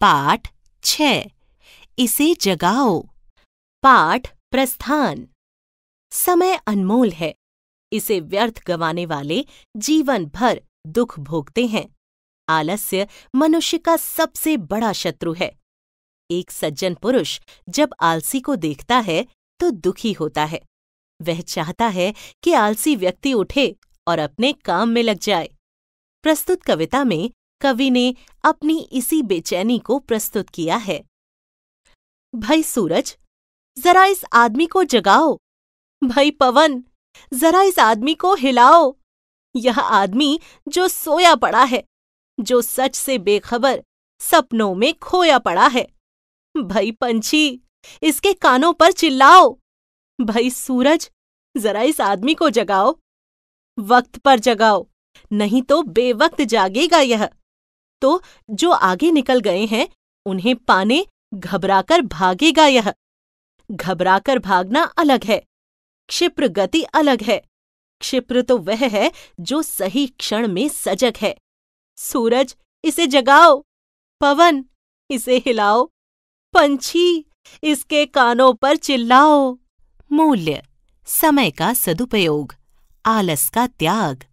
पाठ 6 इसे जगाओ। पाठ प्रस्थान। समय अनमोल है, इसे व्यर्थ गंवाने वाले जीवन भर दुख भोगते हैं। आलस्य मनुष्य का सबसे बड़ा शत्रु है। एक सज्जन पुरुष जब आलसी को देखता है तो दुखी होता है। वह चाहता है कि आलसी व्यक्ति उठे और अपने काम में लग जाए। प्रस्तुत कविता में कवि ने अपनी इसी बेचैनी को प्रस्तुत किया है। भाई सूरज, जरा इस आदमी को जगाओ। भाई पवन, जरा इस आदमी को हिलाओ। यह आदमी जो सोया पड़ा है, जो सच से बेखबर सपनों में खोया पड़ा है। भाई पंछी, इसके कानों पर चिल्लाओ। भाई सूरज, जरा इस आदमी को जगाओ। वक्त पर जगाओ, नहीं तो बेवक्त जागेगा यह। तो जो आगे निकल गए हैं उन्हें पाने घबराकर भागेगा यह। घबराकर भागना अलग है, क्षिप्र गति अलग है। क्षिप्र तो वह है जो सही क्षण में सजग है। सूरज, इसे जगाओ। पवन, इसे हिलाओ। पंछी, इसके कानों पर चिल्लाओ। मूल्य: समय का सदुपयोग, आलस का त्याग,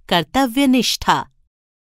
कर्तव्य निष्ठा,